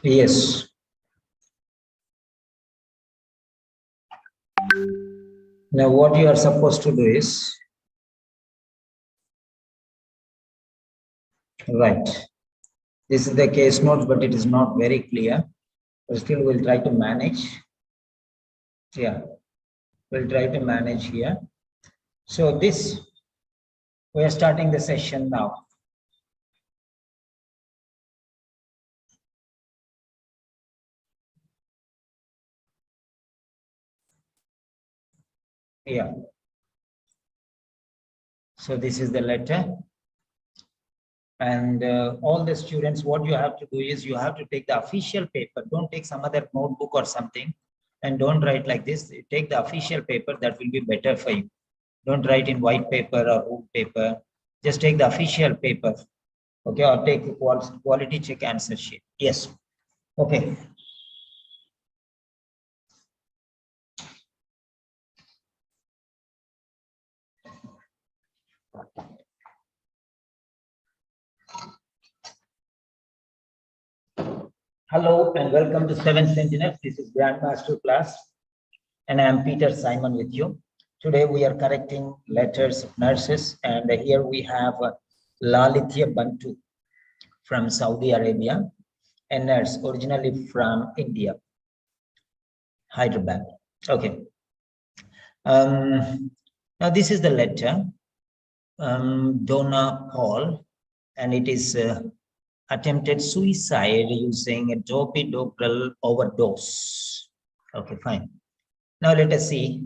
Yes. Now what you are supposed to do is, right, this is the case notes, but it is not very clear, but still we'll try to manage. Yeah, we'll try to manage here. So this, we are starting the session now. Yeah. So this is the letter. And all the students, what you have to do is you have to take the official paper. Don't take some other notebook or something, and don't write like this. Take the official paper, that will be better for you. Don't write in white paper or wood paper. Just take the official paper. Okay, or take quality check answer sheet. Yes. Okay. Hello and welcome to 7th Sentinel. This is Grandmaster class, and I am Peter Simon with you. Today we are correcting letters of nurses, and here we have Lalitya Bantu from Saudi Arabia, a nurse originally from India, Hyderabad. Okay. Now this is the letter, Donna Paul, and it is attempted suicide using a dopey-dopral overdose. Okay, fine. Now let us see.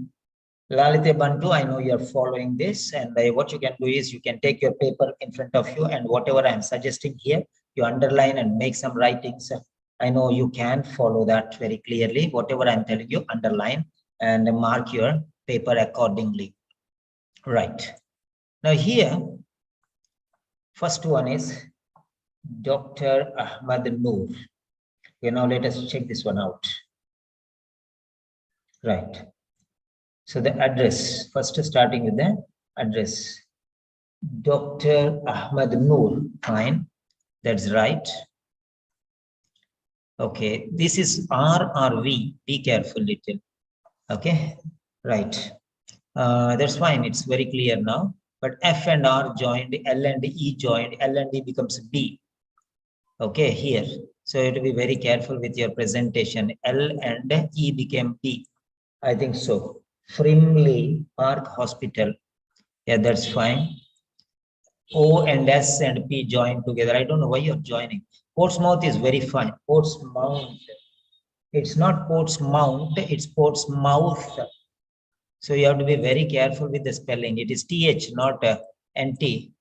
Lalitya Bantu, I know you're following this, and what you can do is you can take your paper in front of you, and whatever I'm suggesting here, you underline and make some writings. I know you can follow that very clearly. Whatever I'm telling you, underline and mark your paper accordingly. Right. Now here, first one is Dr. Ahmad Noor. Okay, now let us check this one out. Right. So the address, first starting with the address. Dr. Ahmad Noor, fine. That's right. Okay, this is R or V. Be careful little. Okay, right. That's fine. It's very clear now. But F and R joined, L and E joined, L and E becomes B. Okay, here. So you have to be very careful with your presentation. L and E became B. I think so. Frimley Park Hospital. Yeah, that's fine. O and S and P joined together. I don't know why you're joining. Portsmouth is very fine. Portsmouth. It's not Portsmouth, it's Portsmouth. So you have to be very careful with the spelling. It is TH, not NT.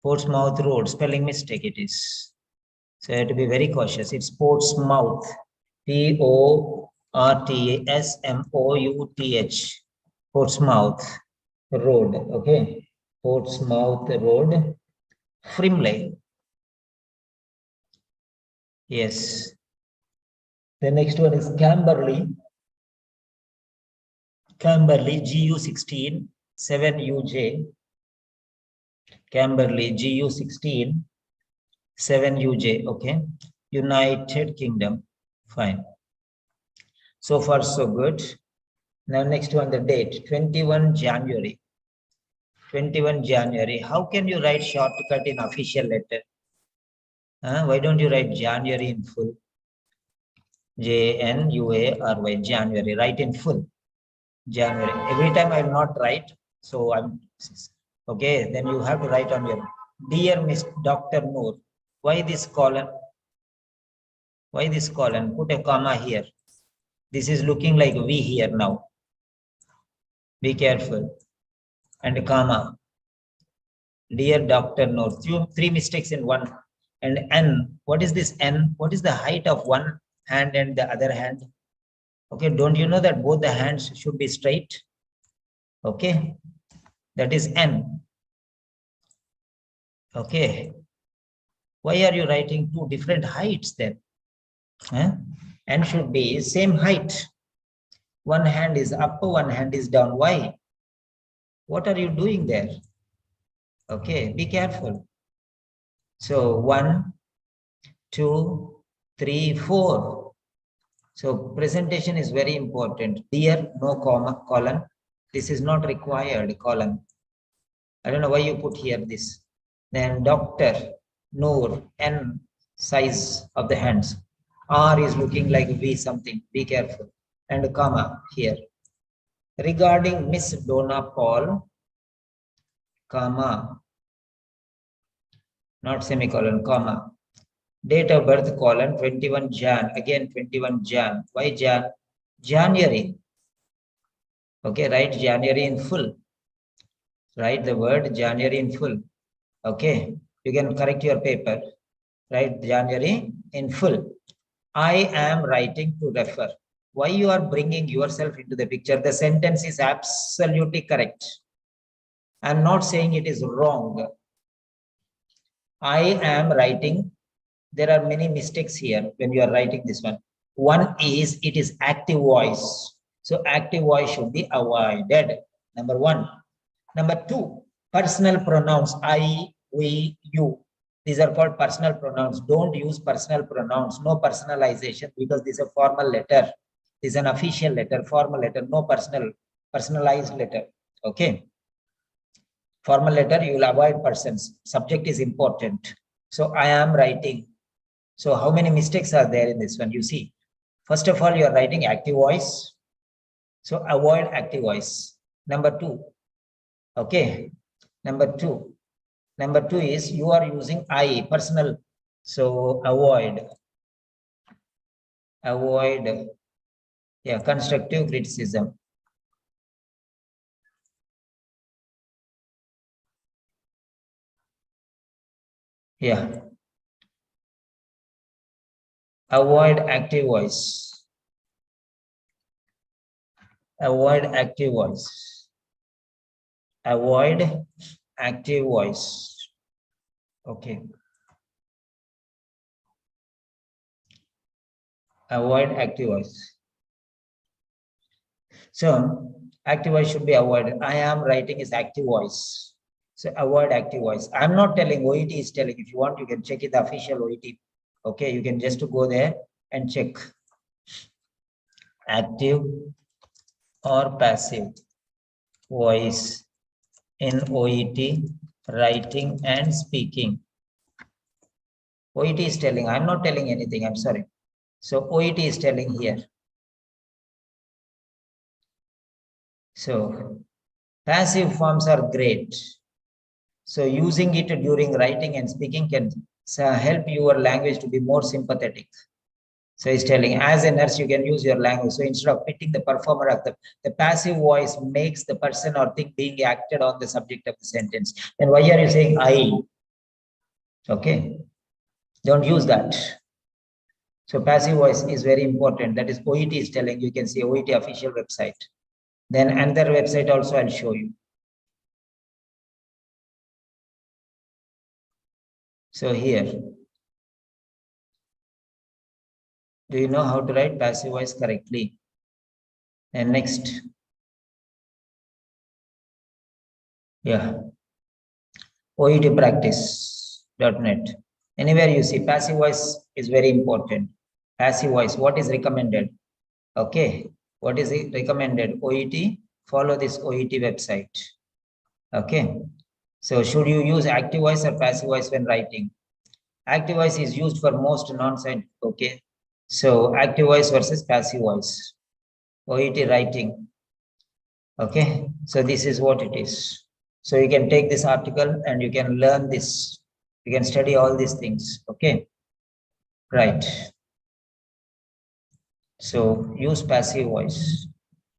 Portsmouth Road, spelling mistake it is. So you have to be very cautious. It's Portsmouth. Portsmouth. Portsmouth Road. Okay. Portsmouth Road. Frimley. Yes. The next one is Camberley. Camberley, GU16, 7UJ. Camberley, GU16, 7UJ. Okay. United Kingdom. Fine. So far, so good. Now, next one, the date, 21 January. 21 January. How can you write shortcut in official letter? Why don't you write January in full? January, January. Write in full. January. Every time I will not write. So I'm okay. Then you have to write on your dear Miss Dr. Noor. Why this colon? Why this colon? Put a comma here. This is looking like V here now. Be careful. And a comma. Dear Dr. Noor. Three mistakes in one. And N. What is this N? What is the height of one hand and the other hand? Okay, don't you know that both the hands should be straight? Okay, that is N. Okay, why are you writing two different heights then? N should be same height. One hand is up, one hand is down. Why? What are you doing there? Okay, be careful. So 1, 2, 3, 4. So presentation is very important. Dear, no comma, colon. This is not required, colon. I don't know why you put here this. Then Dr. Noor, N size of the hands. R is looking like V something. Be careful. And comma here. Regarding Miss Donna Paul, comma, not semicolon, comma. Date of birth, colon, 21 Jan. Again, 21 Jan. Why Jan? January. Okay, write January in full. Write the word January in full. Okay, you can correct your paper. Write January in full. I am writing to refer. Why you are bringing yourself into the picture? The sentence is absolutely correct. I'm not saying it is wrong. I am writing. There are many mistakes here when you are writing this one. One is it is active voice. So active voice should be avoided. Number one. Number two, personal pronouns I, we, you. These are called personal pronouns. Don't use personal pronouns. No personalization because this is a formal letter. This is an official letter, formal letter, no personalized letter. Okay. Formal letter, you will avoid persons. Subject is important. So I am writing. So how many mistakes are there in this one? You see, first of all, you are writing active voice. So avoid active voice. Number two. Okay. Number two is you are using I, personal. So avoid. Yeah, constructive criticism. Yeah. Avoid active voice. Avoid active voice. Avoid active voice. Okay. Avoid active voice. So active voice should be avoided. I am writing is active voice. So avoid active voice. I'm not telling, OET is telling. If you want, you can check it, the official OET. Okay, you can just go there and check. Active or passive voice in OET, writing and speaking. OET is telling, I'm not telling anything, I'm sorry. So OET is telling here. So passive forms are great. So using it during writing and speaking can help your language to be more sympathetic. So he's telling, as a nurse, you can use your language. So instead of pitting the performer of the passive voice makes the person or thing being acted on the subject of the sentence. Then why are you saying I? Okay. Don't use that. So passive voice is very important. That is OET is telling. You can see OET official website. Then another website also I'll show you. So here, do you know how to write passive voice correctly? And next, yeah, OETpractice.net. Anywhere you see passive voice is very important. Passive voice, what is recommended? Okay, what is it recommended? OET, follow this OET website. Okay. So should you use active voice or passive voice when writing? Active voice is used for most non-scientific. Okay. So active voice versus passive voice. OET writing. Okay. So this is what it is. So you can take this article and you can learn this. You can study all these things. Okay. Right. So use passive voice.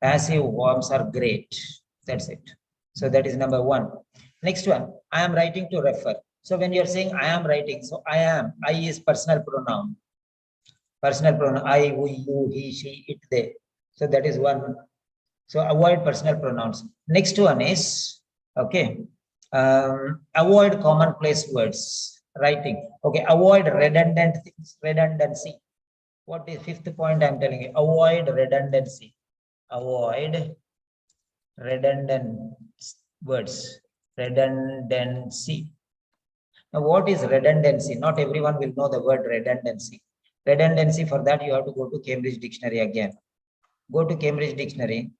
Passive verbs are great. That's it. So that is number one. Next one, I am writing to refer. So when you're saying I am writing, so I is personal pronoun. Personal pronoun, I, we, you, he, she, it, they. So that is one. So avoid personal pronouns. Next one is, okay, avoid commonplace words. Writing. Okay, avoid redundant things, redundancy. What is fifth point I'm telling you? Avoid redundancy. Avoid redundant words. Redundancy. Now, what is redundancy? Not everyone will know the word redundancy. Redundancy, for that you have to go to Cambridge Dictionary again. Go to Cambridge Dictionary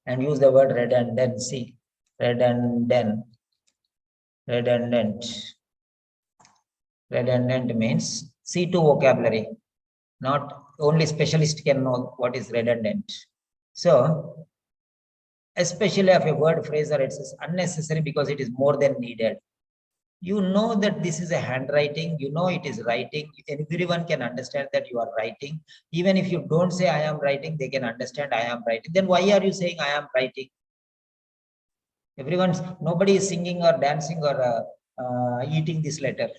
and use the word redundancy. Redundant. Redundant. Redundant means C2 vocabulary. Not only specialist can know what is redundant. So, especially if a word phrase or it's unnecessary because it is more than needed. You know that this is a handwriting, you know it is writing. Everyone can understand that you are writing. Even if you don't say I am writing, they can understand I am writing. Then why are you saying I am writing? Nobody is singing or dancing or eating this letter.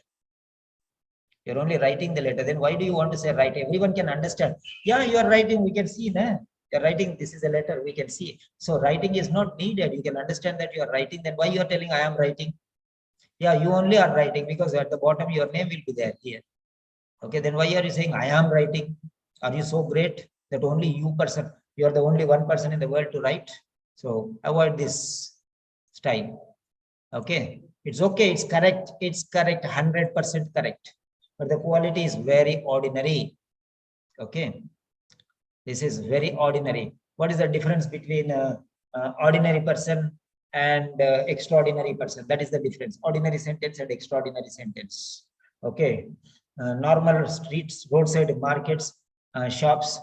You're only writing the letter. Then why do you want to say write? Everyone can understand. Yeah, you are writing. We can see. Nah? You're writing. This is a letter. We can see. So writing is not needed. You can understand that you are writing. Then why you are telling I am writing? Yeah, you only are writing because at the bottom your name will be there here. Okay, then why are you saying I am writing? Are you so great that only you person, you are the only one person in the world to write? So avoid this style. Okay, it's okay, it's correct, 100% correct. But the quality is very ordinary. Okay, this is very ordinary. What is the difference between ordinary person and extraordinary person? That is the difference. Ordinary sentence and extraordinary sentence. Okay, normal streets, roadside markets, shops,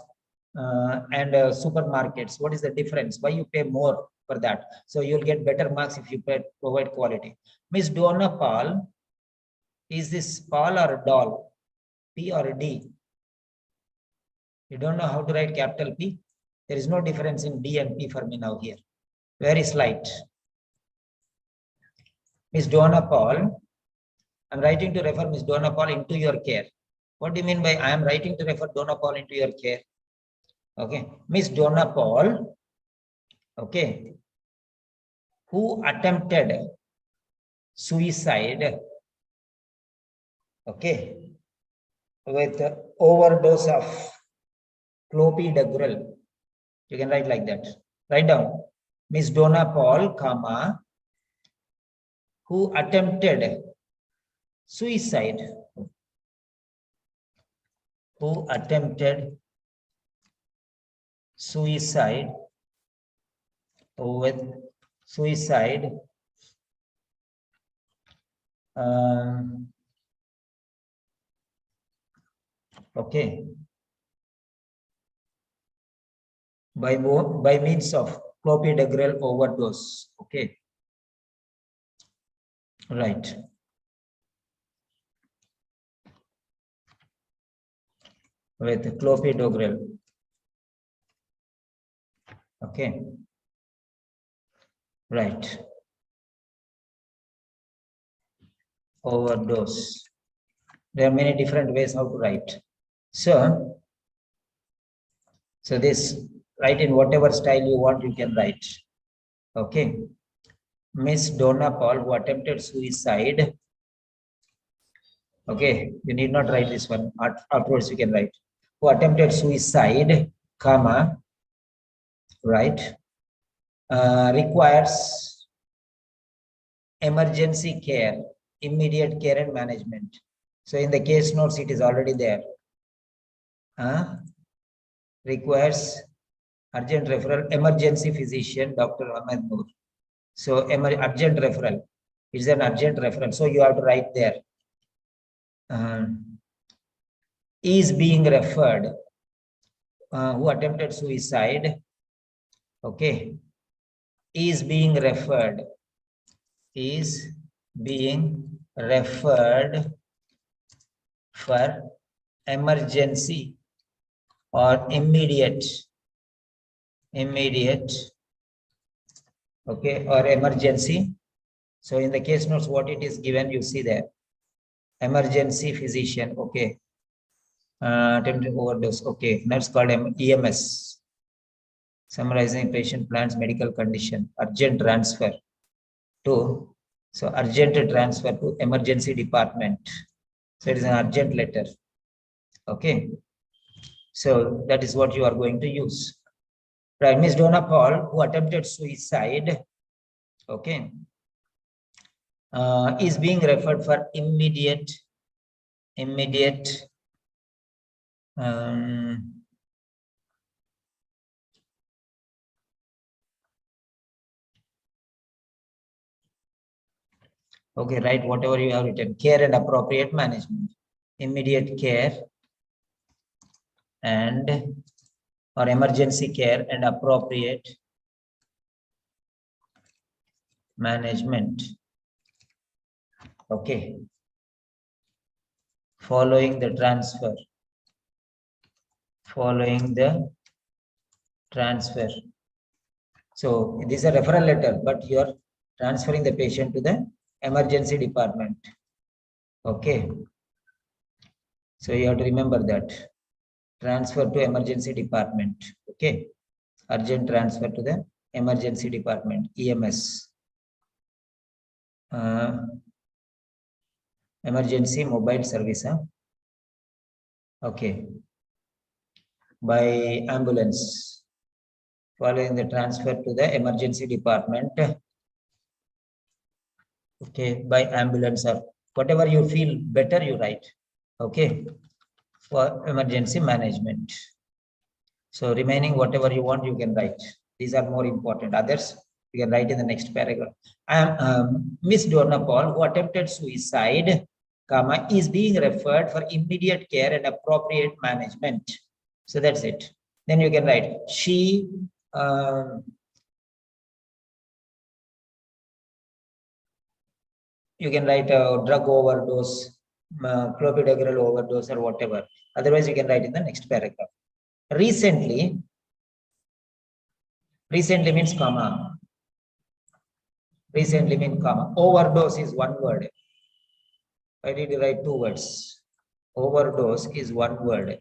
and supermarkets. What is the difference? Why you pay more for that? So you'll get better marks if you provide quality. Miss Donna Paul, is this Paul or doll? P or D? You don't know how to write capital P? There is no difference in D and P for me now here. Very slight. Miss Donna Paul, I'm writing to refer Miss Donna Paul into your care. What do you mean by I am writing to refer Donna Paul into your care? Okay. Miss Donna Paul, okay, who attempted suicide, okay, with overdose of clopidogrel. You can write like that. Write down. Miss Donna Paul, comma, who attempted suicide. Who attempted suicide with suicide okay, by means of clopidogrel overdose. Okay, right. With clopidogrel. Okay, right. Overdose. There are many different ways how to write. So this, write in whatever style you want, you can write. Okay. Miss Donna Paul, who attempted suicide. Okay, you need not write this one. Afterwards, you can write. Who attempted suicide, comma, right, requires emergency care, immediate care and management. So in the case notes, it is already there. Requires urgent referral, emergency physician, Dr. Ahmed Noor. So urgent referral. It's an urgent referral. So you have to write there. Is being referred. Who attempted suicide. Okay. Is being referred. Is being referred for emergency or immediate, okay, or emergency. So in the case notes, what it is given, you see there. Emergency physician, okay. Attempted overdose, okay. Nurse called EMS. Summarizing patient plans, medical condition, urgent transfer to, so urgent transfer to emergency department. So it is an urgent letter. Okay. So that is what you are going to use. Right, Miss Donna Paul, who attempted suicide, okay, is being referred for immediate, okay, right, whatever you have written, care and appropriate management, immediate care and or emergency care and appropriate management. Okay. Following the transfer. So this is a referral letter, but you are transferring the patient to the emergency department. Okay. So you have to remember that. Transfer to emergency department. Okay. Urgent transfer to the emergency department, EMS. Emergency mobile service. Okay. By ambulance. Following the transfer to the emergency department. Okay. By ambulance or whatever you feel better, you write. Okay. For emergency management. So remaining whatever you want, you can write. These are more important. Others, you can write in the next paragraph. I am Miss Donna Paul, who attempted suicide, comma, is being referred for immediate care and appropriate management. So that's it. Then you can write, she, you can write a drug overdose, clopidogrel overdose or whatever. Otherwise, you can write in the next paragraph. Recently means comma. Recently means comma. Overdose is one word. Why did you write two words? Overdose is one word.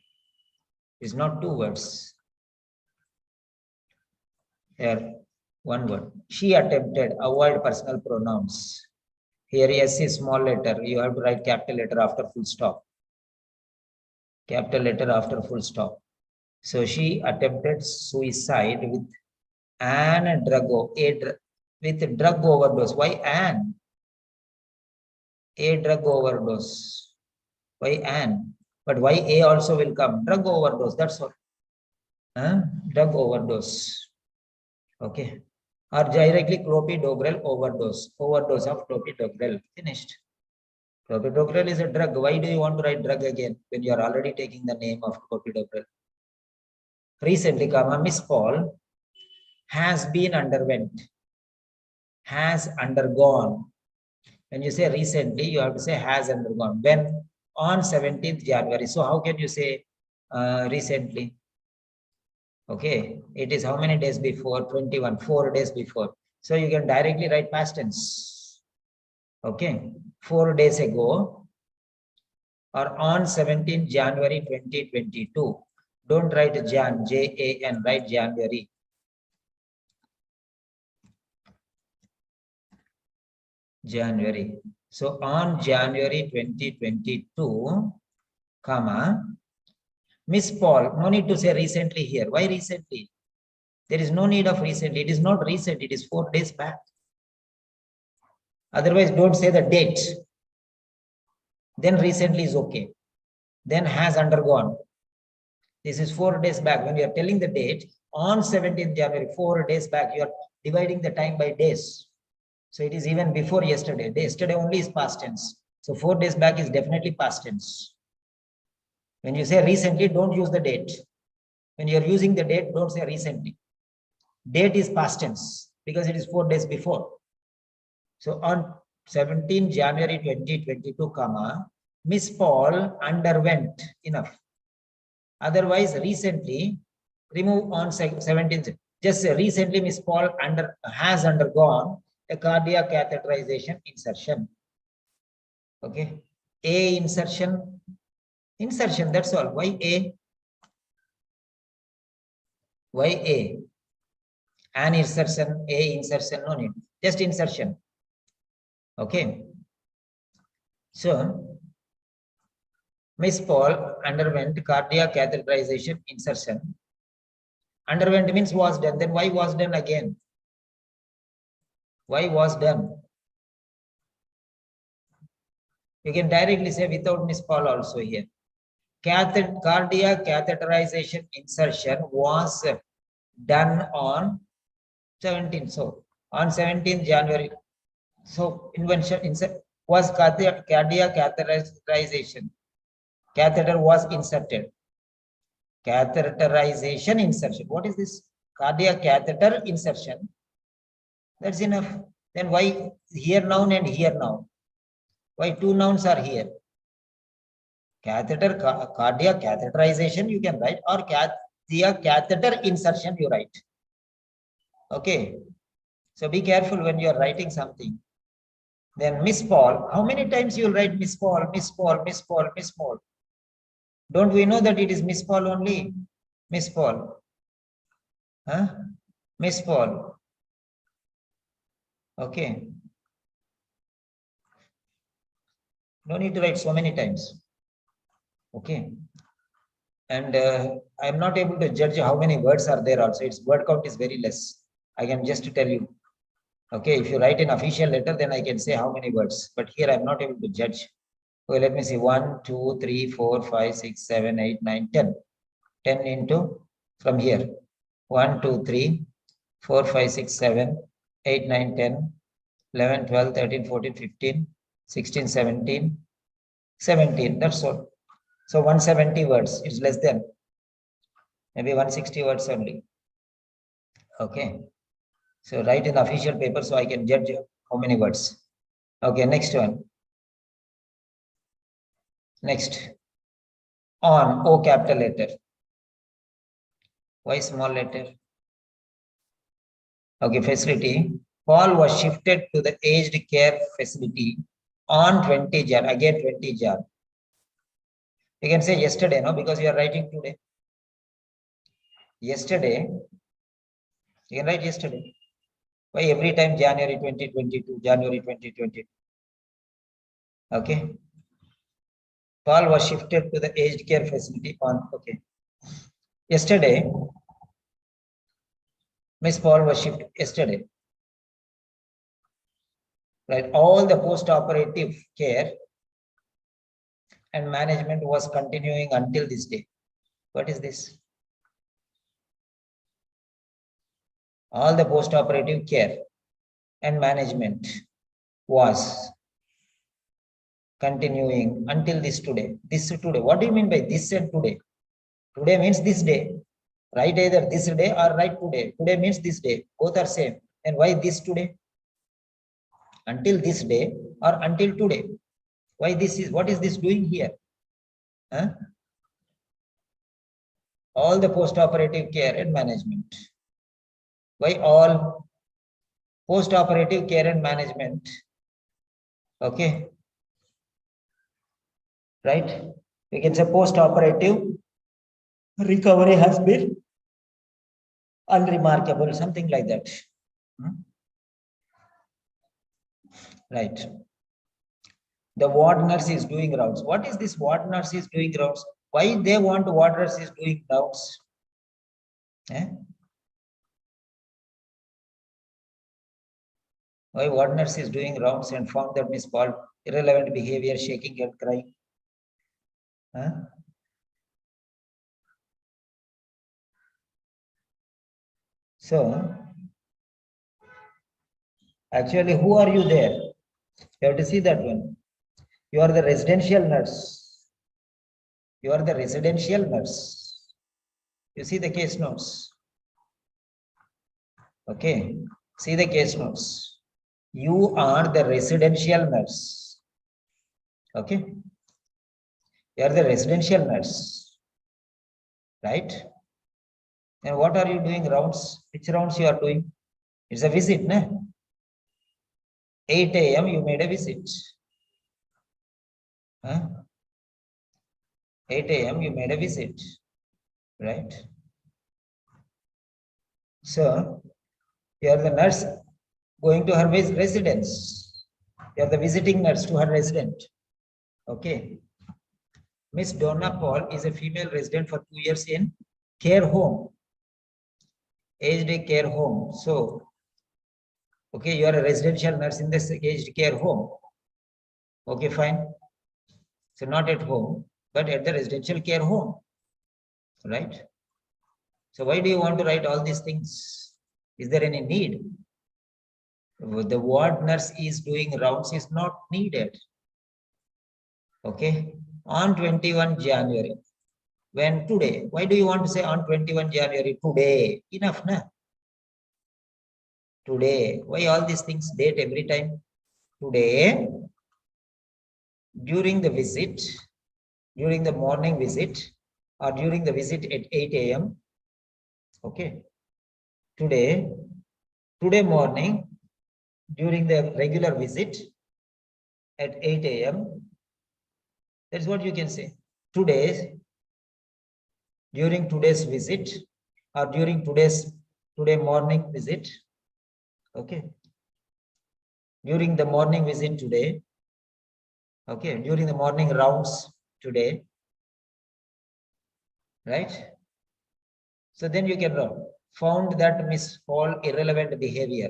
It's not two words. Here, one word. She attempted, avoid personal pronouns. Here, S is small letter. You have to write capital letter after full stop. Capital letter after full stop. So she attempted suicide with an drug overdose. Why an? A drug overdose. Why an? But why A also will come? Drug overdose. That's all. Drug overdose. Okay. Or directly clopidogrel overdose. Overdose of clopidogrel. Finished. Clopidogrel is a drug. Why do you want to write drug again when you are already taking the name of clopidogrel? Recently, comma, Miss Paul has been underwent. Has undergone. When you say recently, you have to say has undergone. When? On 17th January. So how can you say recently? Okay, it is how many days before? 21, 4 days before. So you can directly write past tense. Okay, 4 days ago or on 17th January 2022. Don't write Jan, J-A-N, write January. January. So on January 2022, comma, Miss Paul, no need to say recently here. Why recently? There is no need of recently. It is not recent. It is 4 days back. Otherwise, don't say the date. Then recently is okay. Then has undergone. This is 4 days back. When you are telling the date, on 17th January, 4 days back, you are dividing the time by days. So it is even before yesterday. Yesterday only is past tense. So 4 days back is definitely past tense. When you say recently, don't use the date. When you're using the date, don't say recently. Date is past tense because it is 4 days before. So on 17 January 2022, Miss Paul underwent, enough. Otherwise, recently, remove on 17th. Just recently, Miss Paul has undergone a cardiac catheterization insertion. Okay. A insertion, that's all. Why A? Why A? An insertion, A insertion, no need. Just insertion. Okay. So, Miss Paul underwent cardiac catheterization insertion. Underwent means was done. Then why was done again? Why was done? You can directly say without Miss Paul also here. Cardiac catheterization insertion was done on 17th. So on 17th January. So invention was cardiac catheterization. Catheter was inserted. Catheterization insertion. What is this? Cardiac catheter insertion. That's enough. Then why here noun and here noun? Why two nouns are here? Catheter, cardiac catheterization you can write, or cardiac catheter insertion you write. Okay. So be careful when you are writing something. Then Miss Paul, how many times you will write Miss Paul, Miss Paul, Miss Paul, Miss Paul? Don't we know that it is Miss Paul only? Miss Paul. Huh? Miss Paul. Okay. No need to write so many times. Okay. And I'm not able to judge how many words are there also. Its word count is very less. I can just tell you. Okay, if you write an official letter, then I can say how many words. But here I'm not able to judge. Okay, let me see. 1, 2, 3, 4, 5, 6, 7, 8, 9, 10. 10 into from here. 1, 2, 3, 4, 5, 6, 7, 8, 9, 10, 11, 12, 13, 14, 15, 16, 17, 17. That's all. So 170 words. It's less than. Maybe 160 words only. Okay. So write in official paper so I can judge how many words. Okay, next one. Next. On, O capital letter. Why small letter? Okay, facility. Paul was shifted to the aged care facility on 20 Jan. Again 20 Jan. You can say yesterday, no? Because you are writing today. Yesterday. You can write yesterday. Why every time January 2022, January 2022? Okay. Paul was shifted to the aged care facility on, okay. Yesterday, Miss Paul was shifted yesterday. Right. All the post-operative care and management was continuing until this day. What is this? All the post-operative care and management was continuing until this today. This today. What do you mean by this and today? Today means this day. Write either this day or write today. Today means this day. Both are same. And why this today? Until this day or until today? Why this is? What is this doing here? Huh? All the post-operative care and management. Why all? Post-operative care and management. Okay. Right? We can say post-operative recovery has been unremarkable, something like that. Right. The ward nurse is doing rounds. What is this ward nurse is doing rounds? Why they want ward nurse is doing rounds? Eh? Why ward nurse is doing rounds and found that Miss Paul irrelevant behavior, shaking and crying? Huh? So Actually, who are you there? You have to see that one. You are the residential nurse. You are the residential nurse. You see the case notes. Okay. See the case notes. You are the residential nurse. Okay. You are the residential nurse. Right? And what are you doing rounds? Which rounds you are doing? It's a visit, no? 8 a.m. you made a visit. Huh? 8 a.m. you made a visit. Right? So, you are the nurse going to her residence. You are the visiting nurse to her resident. Okay. Miss Donna Paul is a female resident for 2 years in care home. Aged care home. So, okay, you are a residential nurse in this aged care home. Okay, fine. So not at home, but at the residential care home. Right? So why do you want to write all these things? Is there any need? The ward nurse is doing rounds is not needed. Okay. On 21 January. When today? Why do you want to say on 21 January? Today. Enough, na? Today. Why all these things? Date every time? Today. During the visit. During the morning visit. Or during the visit at 8 a.m. Okay. Today morning, during the regular visit at 8 a.m. That's what you can say. Today visit or during today morning visit. Okay. During the morning visit today. Okay. During the morning rounds today. Right? So then you can write. Found that Miss Paul irrelevant behavior.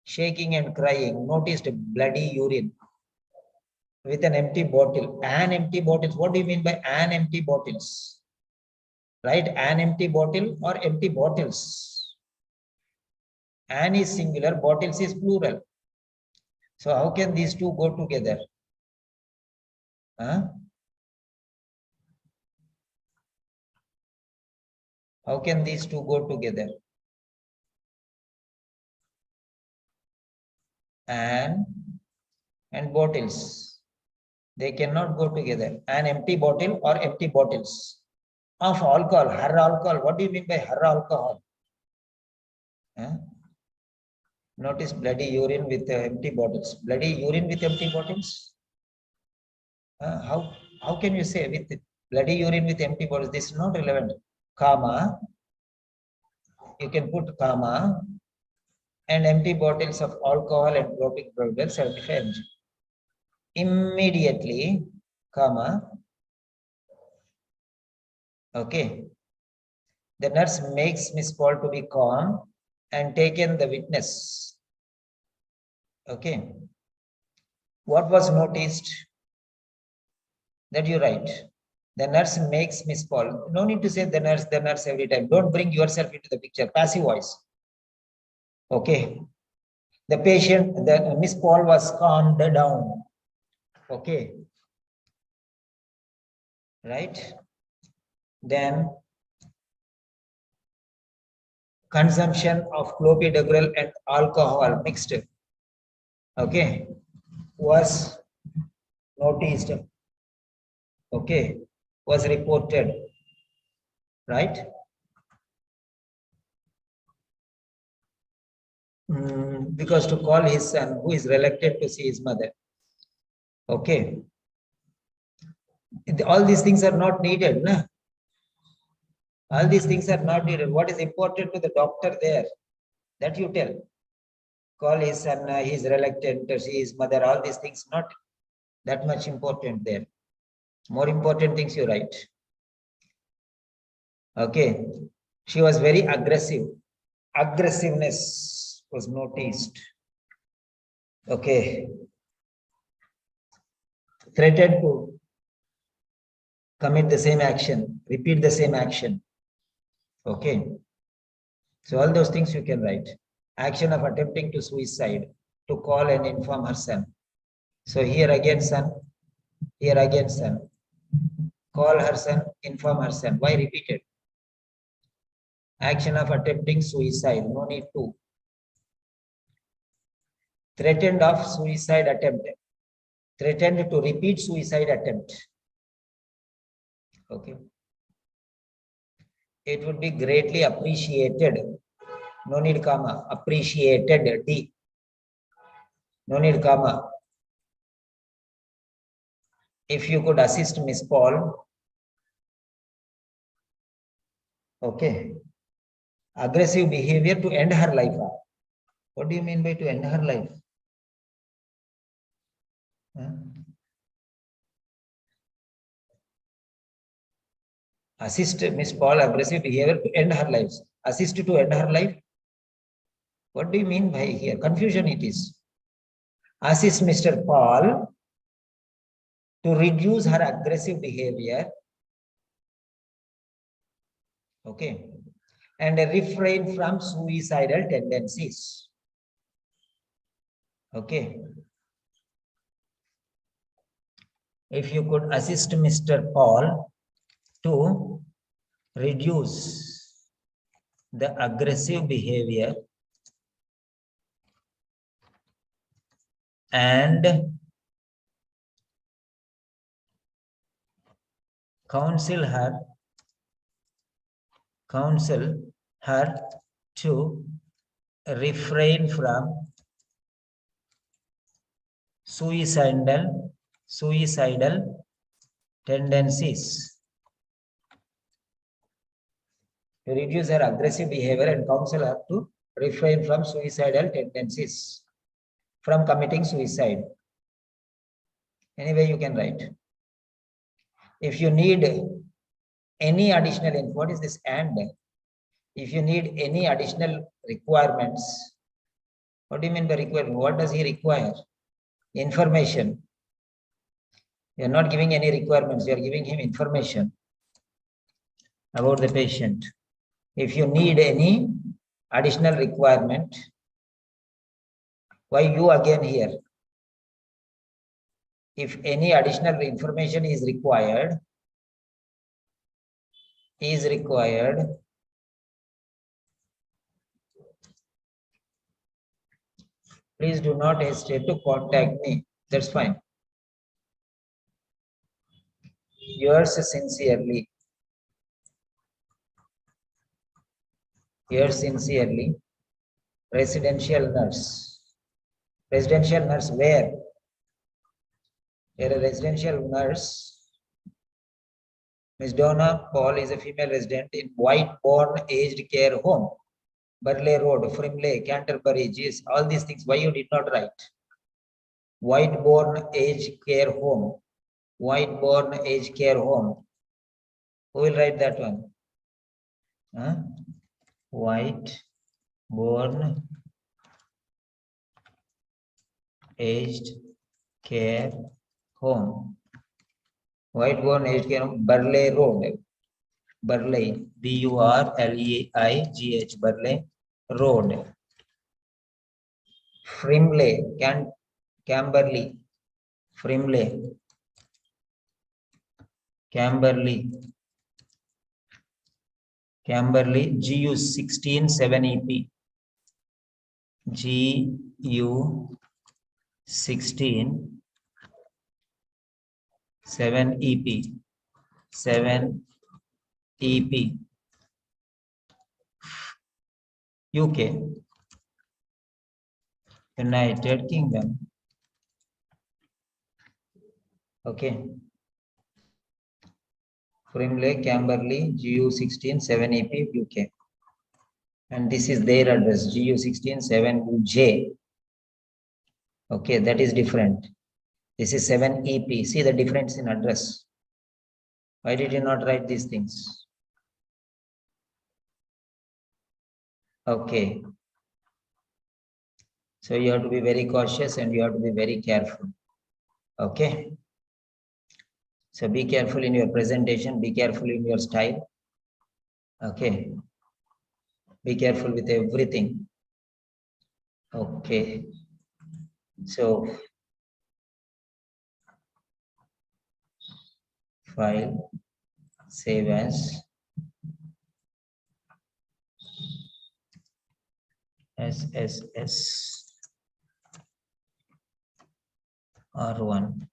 Shaking and crying. Noticed bloody urine. With an empty bottle. An empty bottle. What do you mean by an empty bottles? Right? An empty bottle or empty bottles. An is singular, bottles is plural. So how can these two go together? Huh? How can these two go together? And bottles. They cannot go together. An empty bottle or empty bottles. Of alcohol, her alcohol. What do you mean by her alcohol? Huh? Notice bloody urine with empty bottles. Bloody urine with empty bottles? How can you say with bloody urine with empty bottles? This is not relevant. Comma. You can put comma and empty bottles of alcohol and tropic powder 75 mg. Immediately, comma. Okay. The nurse makes Miss Paul to be calm and taken the witness. Okay. What was noticed? That you write. The nurse makes Miss Paul. No need to say the nurse every time. Don't bring yourself into the picture. Passive voice. Okay. The patient, the Miss Paul was calmed down. Okay. Right. Then consumption of clopidogrel and alcohol mixed. Okay. Was noticed. Okay. Was reported. Right. Because to call his son, who is reluctant to see his mother. Okay. All these things are not needed. No? All these things are not needed. What is important to the doctor there? That you tell. Call his son, he is reluctant to see his mother. All these things not that much important there. More important things you write. Okay. She was very aggressive. Aggressiveness was noticed. Okay. Threatened to commit the same action, repeat the same action. Okay. So all those things you can write. Action of attempting to suicide. to call and inform her son. So here again son, here again son. Call her son, inform her son. Why repeated? Action of attempting suicide, no need to. Threatened of suicide attempt. Threatened to repeat suicide attempt. Okay. It would be greatly appreciated. No need comma. Appreciated. D. No need comma. If you could assist Miss Paul. Okay. Aggressive behavior to end her life. What do you mean by to end her life? Assist Miss Paul aggressive behavior to end her life. Assist to end her life. What do you mean by here? Confusion it is. Assist Mr. Paul to reduce her aggressive behavior. Okay. And refrain from suicidal tendencies. Okay. If you could assist Mr. Paul to reduce the aggressive behavior and counsel her to refrain from suicidal tendencies. To reduce her aggressive behavior and counsel her to refrain from suicidal tendencies, from committing suicide. Anyway, you can write. If you need any additional info, what is this and? If you need any additional requirements, what do you mean by requirement? What does he require? Information. You are not giving any requirements, you are giving him information about the patient. If you need any additional requirement, why you again here? If any additional information is required, please do not hesitate to contact me. That's fine. Yours sincerely. Yours sincerely. Residential nurse. Residential nurse where? You're a residential nurse. Miss Donna Paul is a female resident in White-born aged care home. Burley Road, Frimley, Canterbury, Gis, all these things. Why you did not write? White-born aged care home. White-born aged care home. Who will write that one? Huh? White-born aged care home. White-born aged care home, Burley Road. Burley, B-U-R-L-E-I-G-H, Burley Road. Frimley, Camberley, Frimley, Camberley, GU 16 7 EP, GU 16 7 EP, 7 EP, UK, United Kingdom. Okay. Frimley, Camberley, GU 16 7 EP, UK. And this is their address, GU 16 7 UJ. Okay, that is different. This is 7 EP. See the difference in address. Why did you not write these things? Okay. So you have to be very cautious and you have to be very careful. Okay. So be careful in your presentation, be careful in your style. Okay. Be careful with everything. Okay. So file, save as SSS R1.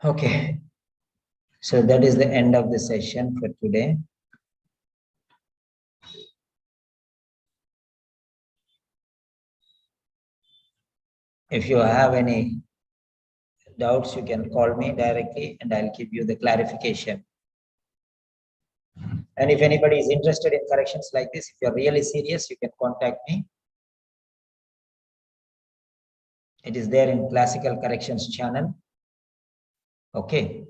Okay. So that is the end of the session for today. If you have any doubts, you can call me directly and I'll give you the clarification. And if anybody is interested in corrections like this, if you're really serious, you can contact me. It is there in Classical Corrections channel. Okay.